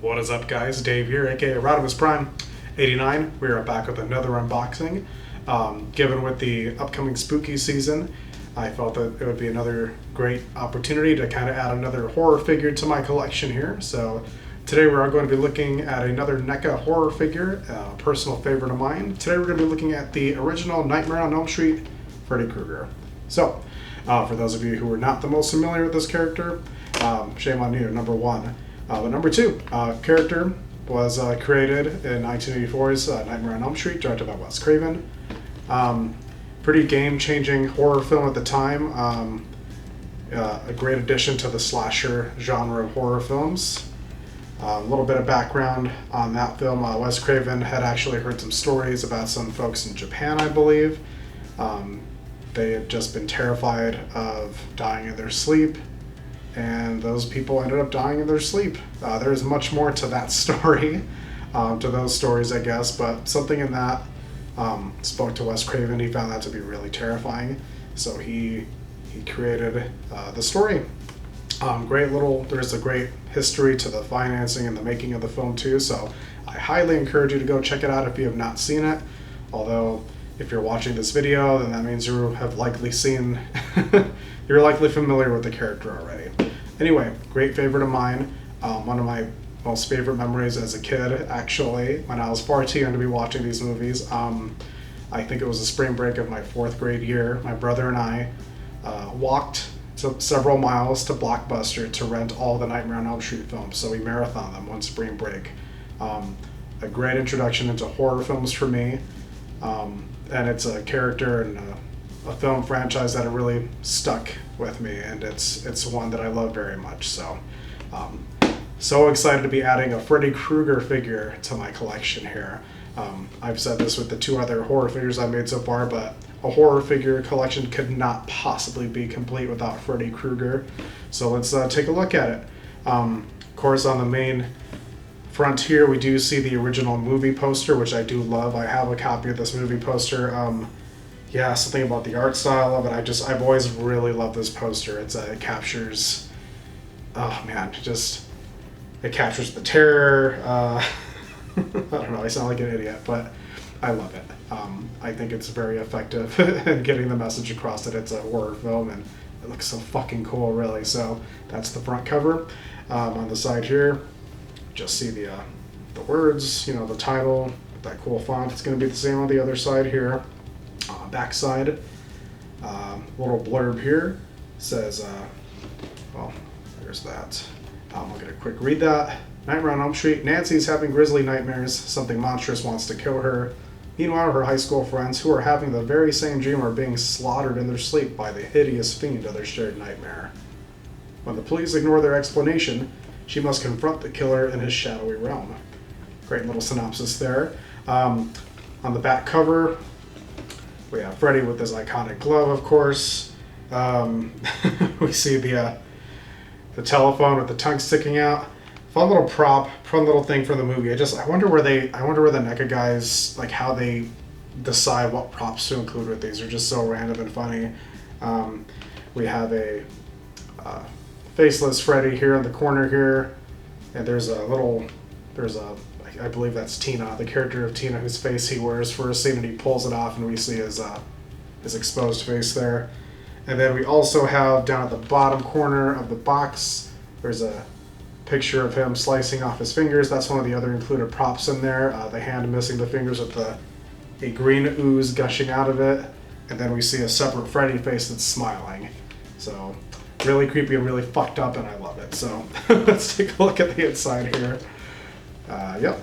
What is up, guys? Dave here, aka Rodimus Prime 89. We are back with another unboxing. Given with the upcoming spooky season, I felt that it would be another great opportunity to kind of add another horror figure to my collection here. So today we are going to be looking at another NECA Horror figure, a personal favorite of mine. Today we're going to be looking at the original Nightmare on Elm Street, Freddy Kruger. So, for those of you who are not the most familiar with this character, shame on you, number one. But number two, character was created in 1984's Nightmare on Elm Street, directed by Wes Craven. Pretty game-changing horror film at the time. A great addition to the slasher genre of horror films. A little bit of background on that film. Wes Craven had actually heard some stories about some folks in Japan, I believe. They had just been terrified of dying in their sleep, and those people ended up dying in their sleep. There is much more to that story, to those stories, I guess, but something in that spoke to Wes Craven. He found that to be really terrifying, so he created the story. There's a great history to the financing and the making of the film too, so I highly encourage you to go check it out if you have not seen it. Although, if you're watching this video, then that means you have likely seen, you're likely familiar with the character already. Anyway, great favorite of mine. One of my most favorite memories as a kid, actually, when I was far too young to be watching these movies. I think it was the spring break of my 4th grade year. My brother and I walked several miles to Blockbuster to rent all the Nightmare on Elm Street films, so we marathoned them one spring break. A great introduction into horror films for me. And it's a character and a film franchise that really stuck with me, and it's one that I love very much. So excited to be adding a Freddy Kruger figure to my collection here. I've said this with the 2 other horror figures I've made so far, but a horror figure collection could not possibly be complete without Freddy Kruger. So let's take a look at it. Of course, on the main front here, we do see the original movie poster, which I do love. I have a copy of this movie poster. Yeah, something about the art style of it. I've always really loved this poster. It captures, oh man, it captures the terror. I don't know, I sound like an idiot, but I love it. I think it's very effective in getting the message across that it's a horror film, and it looks so fucking cool, really. So that's the front cover. On the side here, just see the words, the title, that cool font. It's going to be the same on the other side here. Back side, little blurb here says, well, there's that. I'm going to quick read that. Nightmare on Elm Street. Nancy's having grisly nightmares. Something monstrous wants to kill her. Meanwhile, her high school friends, who are having the very same dream, are being slaughtered in their sleep by the hideous fiend of their shared nightmare. When the police ignore their explanation, she must confront the killer in his shadowy realm. Great little synopsis there. On the back cover, we have Freddy with his iconic glove, of course. We see the telephone with the tongue sticking out. Fun little prop, fun little thing from the movie. I wonder where the NECA guys, like, how they decide what props to include with these. They're just so random and funny. We have a faceless Freddy here in the corner here, and I believe that's Tina, the character of Tina, whose face he wears for a scene, and he pulls it off, and we see his exposed face there. And then we also have, down at the bottom corner of the box, there's a picture of him slicing off his fingers. That's one of the other included props in there. The hand missing the fingers with a green ooze gushing out of it. And then we see a separate Freddy face that's smiling. So really creepy and really fucked up, and I love it. So let's take a look at the inside here. Yep.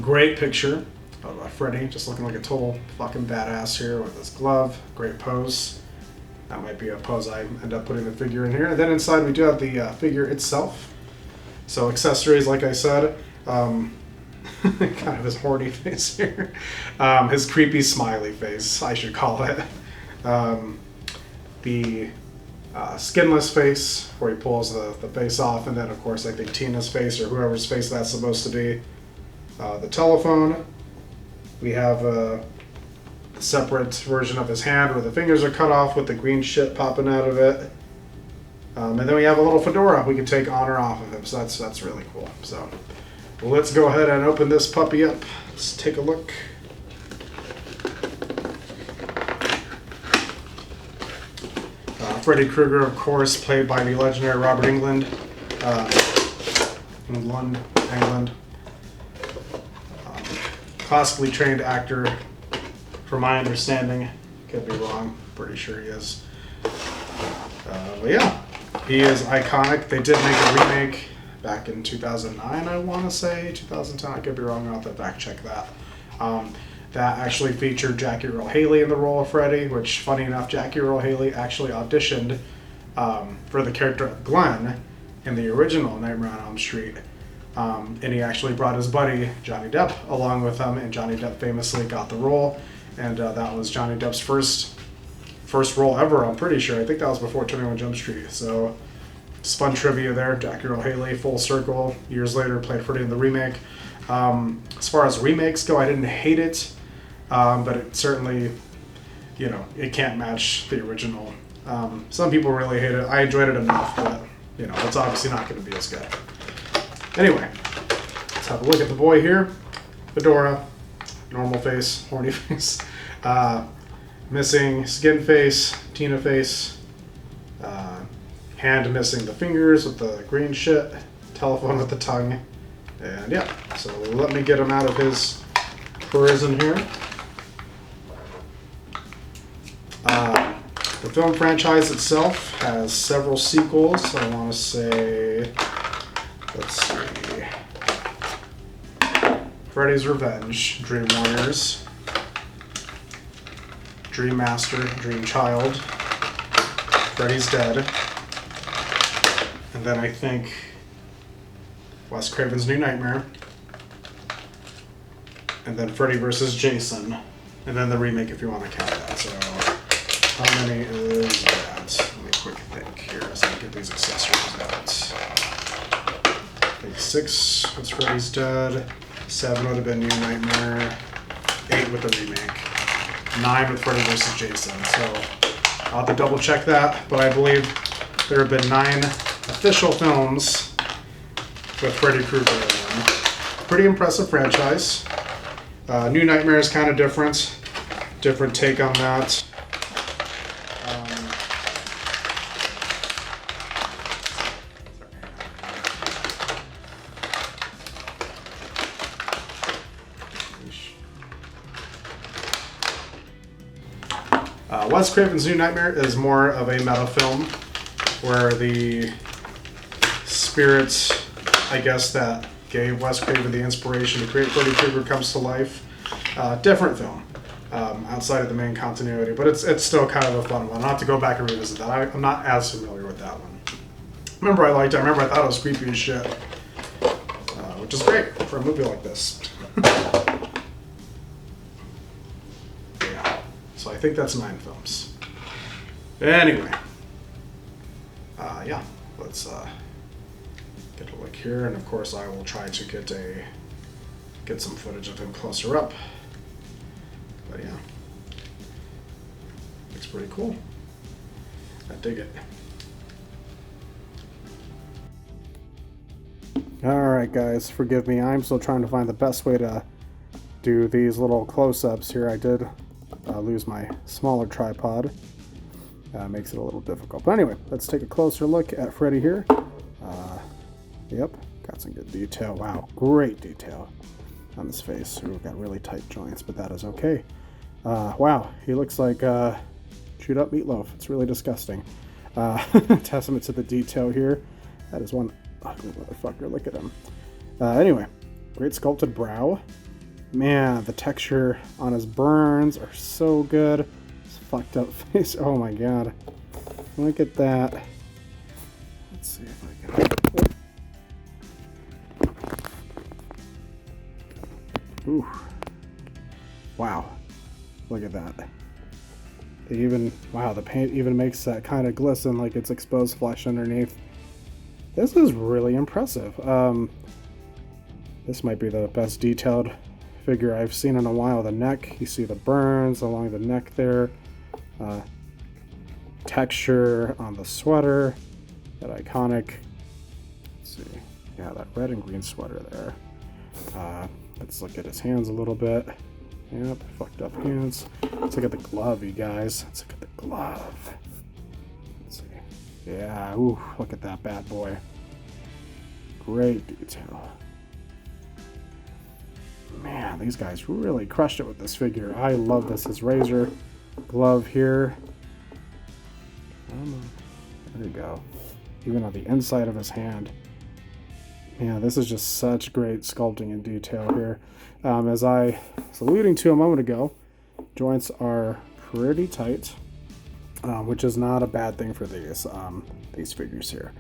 Great picture of Freddy, just looking like a total fucking badass here with his glove. Great pose. That might be a pose I end up putting the figure in here. And then inside we do have the figure itself. So accessories, like I said, kind of his horny face here. His creepy smiley face, I should call it. The skinless face, where he pulls the face off, and then of course I think Tina's face, or whoever's face that's supposed to be. The telephone, we have a separate version of his hand where the fingers are cut off with the green shit popping out of it. And then we have a little fedora we can take on or off of him, so that's really cool. So let's go ahead and open this puppy up. Let's take a look. Freddy Kruger, of course, played by the legendary Robert Englund. England. Classically trained actor, from my understanding. Could be wrong. Pretty sure he is. But yeah, he is iconic. They did make a remake back in 2009, I want to say. 2010, I could be wrong. I'll have to fact check that. That actually featured Jackie Earle Haley in the role of Freddy, which, funny enough, Jackie Earle Haley actually auditioned for the character of Glenn in the original Nightmare on Elm Street. And he actually brought his buddy, Johnny Depp, along with him, and Johnny Depp famously got the role. And that was Johnny Depp's first role ever, I'm pretty sure. I think that was before 21 Jump Street. So, just fun trivia there. Jackie Earle Haley, full circle. Years later, played Freddy in the remake. As far as remakes go, I didn't hate it. But it certainly, it can't match the original. Some people really hate it. I enjoyed it enough, but, it's obviously not going to be as good. Anyway, let's have a look at the boy here. Fedora, normal face, horny face. Missing skin face, Tina face. Hand missing the fingers with the green shit. Telephone with the tongue. And yeah, so let me get him out of his prison here. The film franchise itself has several sequels. I want to say, let's see, Freddy's Revenge, Dream Warriors, Dream Master, Dream Child, Freddy's Dead, and then I think Wes Craven's New Nightmare, and then Freddy vs. Jason, and then the remake if you want to count that. So how many is that? Let me quick think here as I get these accessories out. I think 6 was Freddy's Dead, 7 would have been New Nightmare, 8 with the remake, 9 with Freddy vs. Jason. So I'll have to double check that, but I believe there have been 9 official films with Freddy Krueger in them. Pretty impressive franchise. New Nightmare is kind of different take on that. Wes Craven's New Nightmare is more of a meta film where the spirits, I guess, that gave Wes Craven the inspiration to create Freddy Krueger comes to life. Different film outside of the main continuity, but it's still kind of a fun one. I'll have to go back and revisit that. I'm not as familiar with that one. Remember I thought it was creepy as shit, which is great for a movie like this. So I think that's 9 films. Anyway, yeah, let's get a look here, and of course I will try to get some footage of him closer up. But yeah, looks pretty cool. I dig it. Alright guys, forgive me, I'm still trying to find the best way to do these little close-ups here. I did lose my smaller tripod. Makes it a little difficult. But anyway, let's take a closer look at Freddy here. Yep, got some good detail. Wow, great detail on his face. Ooh, got really tight joints, but that is okay. Wow, he looks like chewed up meatloaf. It's really disgusting. Testament to the detail here. That is one ugly motherfucker. Look at him. Anyway, great sculpted brow. Man, the texture on his burns are so good. His fucked up face. Oh my god. Look at that. Let's see if I can. Ooh. Wow. Look at that. Wow, the paint even makes that kind of glisten like it's exposed flesh underneath. This is really impressive. This might be the best detailed figure I've seen in a while. The neck, you see the burns along the neck there. Texture on the sweater. iconic. Let's see. Yeah, that red and green sweater there. Let's look at his hands a little bit. Yep, fucked up hands. Let's look at the glove, you guys. Let's look at the glove. Let's see. Yeah, ooh, look at that bad boy. Great detail. Man, these guys really crushed it with this figure. I love this. His razor glove here. There you go. Even on the inside of his hand. Yeah, this is just such great sculpting and detail here. As I was alluding to a moment ago, joints are pretty tight, which is not a bad thing for these figures here.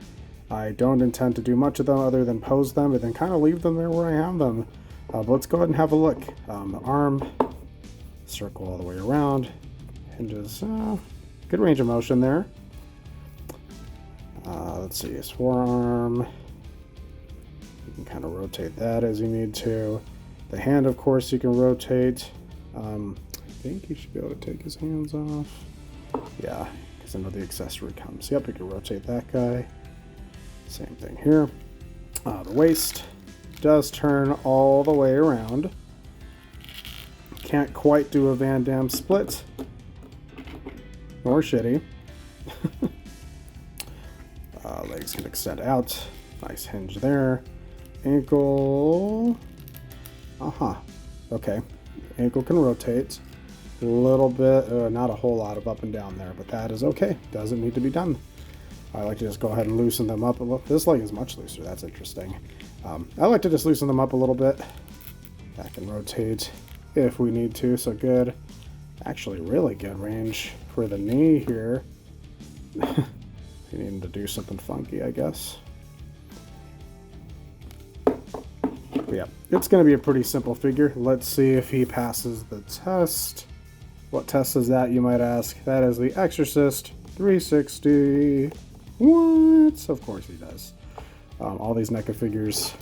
I don't intend to do much of them other than pose them and then kind of leave them there where I have them. But let's go ahead and have a look. The arm, circle all the way around, hinges, good range of motion there. Let's see, his forearm. You can kind of rotate that as you need to. The hand, of course, you can rotate. I think you should be able to take his hands off. Yeah, because I know the accessory comes. Yep, you can rotate that guy. Same thing here. The waist does turn all the way around. Can't quite do a Van Damme split. Nor shitty. Legs can extend out. Nice hinge there. Ankle. Okay. Ankle can rotate. A little bit, not a whole lot of up and down there, but that is okay. Doesn't need to be done. I like to just go ahead and loosen them up a little. This leg is much looser. That's interesting. I like to just loosen them up a little bit. That can rotate if we need to. So good. Actually, really good range for the knee here. You need to do something funky, I guess. But yeah, it's going to be a pretty simple figure. Let's see if he passes the test. What test is that, you might ask? That is the Exorcist 360. What? Of course he does. All these NECA figures.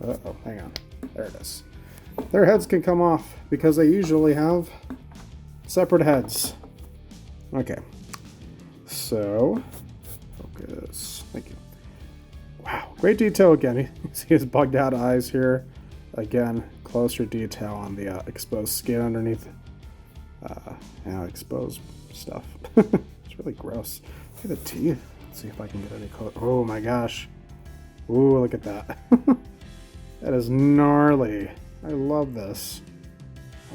Uh-oh, hang on. There it is. Their heads can come off because they usually have separate heads. Okay. So, focus. Thank you. Wow, great detail again. You see his bugged out eyes here. Again, closer detail on the exposed skin underneath. Exposed stuff. It's really gross. Look at the teeth. Let's see if I can get any close. Oh my gosh. Ooh, look at that. That is gnarly. I love this.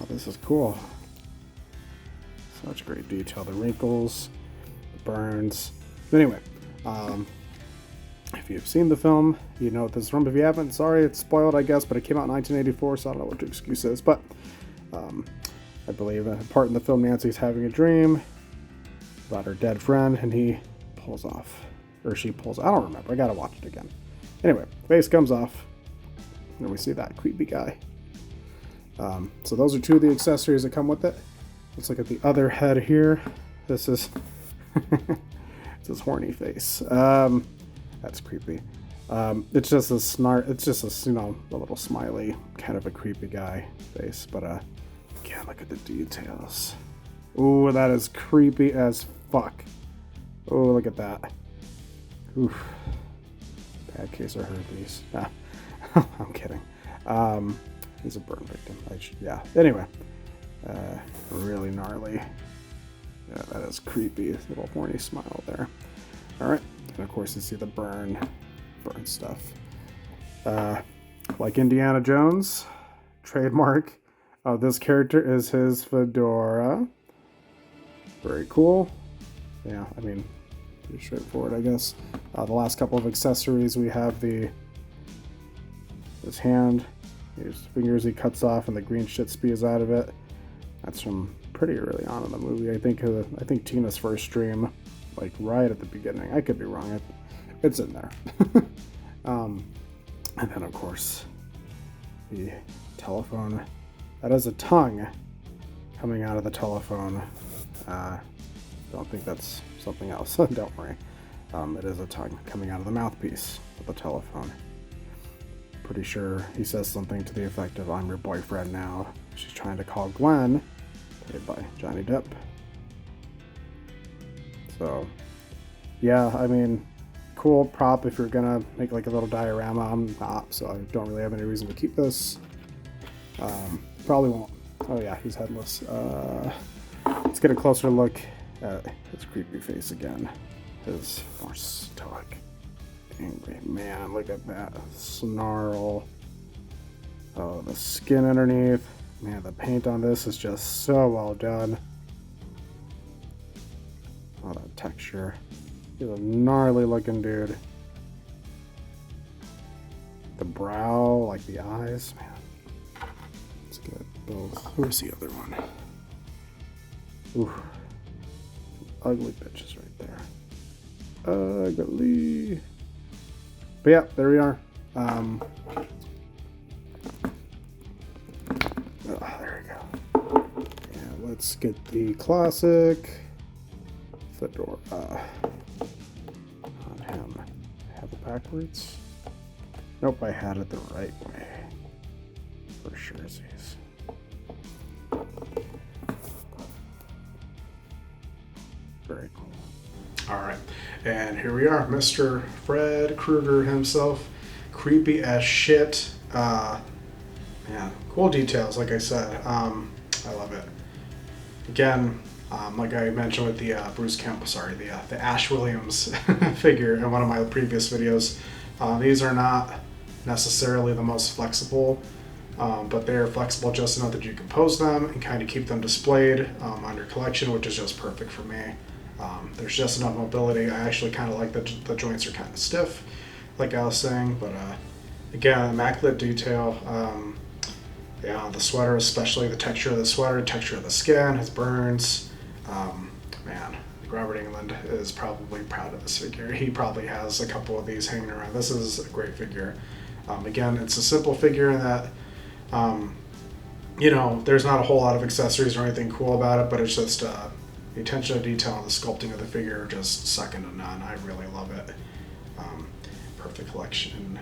Oh, this is cool. Such great detail. The wrinkles, the burns. Anyway, if you've seen the film, you know what this is from. If you haven't, sorry, it's spoiled, I guess, but it came out in 1984, so I don't know what your excuse is. But I believe a part in the film, Nancy's having a dream about her dead friend, and he pulls off. Or she pulls. I don't remember. I gotta watch it again. Anyway, face comes off, and we see that creepy guy. So those are two of the accessories that come with it. Let's look at the other head here. This is it's his horny face. That's creepy. It's just a snart. It's just a a little smiley kind of a creepy guy face. But again, look at the details. Ooh, that is creepy as fuck. Oh, look at that. Oof. Bad case of herpes. Nah. I'm kidding. He's a burn victim. Yeah. Anyway, really gnarly. Yeah, that is creepy. Little horny smile there. All right, and of course you see the burn stuff. Like Indiana Jones, trademark of this character is his fedora. Very cool. Yeah, I mean, pretty straightforward, I guess. The last couple of accessories, we have this hand. His fingers he cuts off, and the green shit spews out of it. That's from pretty early on in the movie. I think Tina's first dream, like right at the beginning. I could be wrong. It's in there. And then of course the telephone. That is a tongue coming out of the telephone. Don't think that's something else. Don't worry. It is a tongue coming out of the mouthpiece of the telephone. Pretty sure he says something to the effect of, "I'm your boyfriend now." She's trying to call Glenn, played by Johnny Depp. So, yeah, I mean, cool prop if you're gonna make like a little diorama. I'm not, so I don't really have any reason to keep this. Probably won't. Oh yeah, he's headless. Let's get a closer look at his creepy face again. His more stoic, angry man. Look at that snarl. Oh, the skin underneath. Man, the paint on this is just so well done. Oh, that texture. He's a gnarly looking dude. The brow, like the eyes, man. Let's get both. Where's the other one? Ooh. Ugly bitches right there. Ugly. But yeah, there we are. There we go. And let's get the classic fedora on him. Have it backwards? Nope, I had it the right way. For sure. Very cool. All right, and here we are, Mr. Fred Kruger himself. Creepy as shit. Man, cool details, like I said. I love it. Again, like I mentioned with the the Ash Williams figure in one of my previous videos, these are not necessarily the most flexible, but they're flexible just enough that you can pose them and kind of keep them displayed on your collection, which is just perfect for me. There's just enough mobility. I actually kind of like the joints are kind of stiff, like I was saying, but again, immaculate detail. Yeah, the sweater, especially the texture of the sweater, texture of the skin, his burns. Man, Robert England is probably proud of this figure. He probably has a couple of these hanging around. This is a great figure. Again, it's a simple figure in that, you know, there's not a whole lot of accessories or anything cool about it, but it's just the attention to detail and the sculpting of the figure just second to none. I really love it. Perfect collection.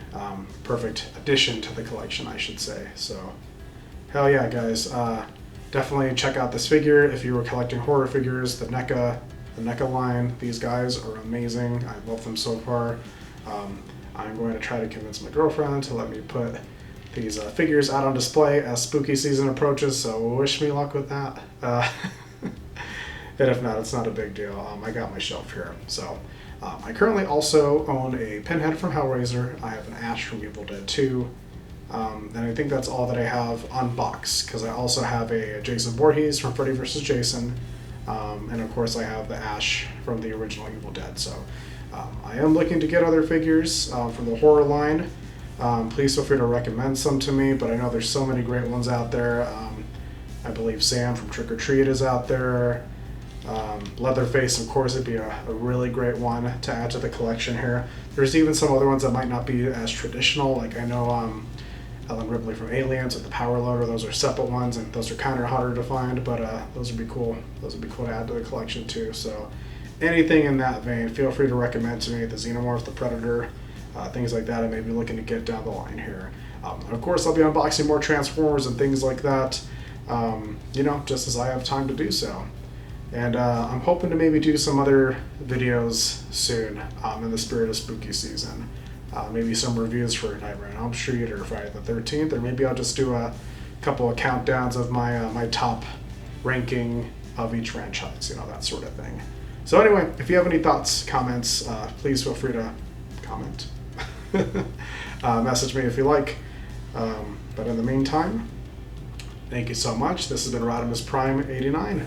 Perfect addition to the collection, I should say. So, hell yeah, guys. Definitely check out this figure if you were collecting horror figures. The NECA line, these guys are amazing. I love them so far. I'm going to try to convince my girlfriend to let me put these figures out on display as spooky season approaches, so wish me luck with that. And if not, it's not a big deal. I got my shelf here. So I currently also own a Pinhead from Hellraiser. I have an Ash from Evil Dead 2. And I think that's all that I have on box, because I also have a Jason Voorhees from Freddy vs. Jason. And of course I have the Ash from the original Evil Dead. So I am looking to get other figures from the horror line. Please feel free to recommend some to me, but I know there's so many great ones out there. I believe Sam from Trick or Treat is out there. Leatherface, of course, would be a really great one to add to the collection here. There's even some other ones that might not be as traditional, like I know Ellen Ripley from Aliens with the Power Loader. Those are separate ones, and those are kind of harder to find, but those would be cool. Those would be cool to add to the collection too. So anything in that vein, feel free to recommend to me. The Xenomorph, the Predator, things like that I may be looking to get down the line here. Of course, I'll be unboxing more Transformers and things like that, you know, just as I have time to do so. And I'm hoping to maybe do some other videos soon in the spirit of spooky season. Maybe some reviews for Nightmare on Elm Street or Friday the 13th, or maybe I'll just do a couple of countdowns of my my top ranking of each franchise, you know, that sort of thing. So anyway, if you have any thoughts, comments, please feel free to comment. Message me if you like. But in the meantime, thank you so much. This has been Rodimus Prime 89.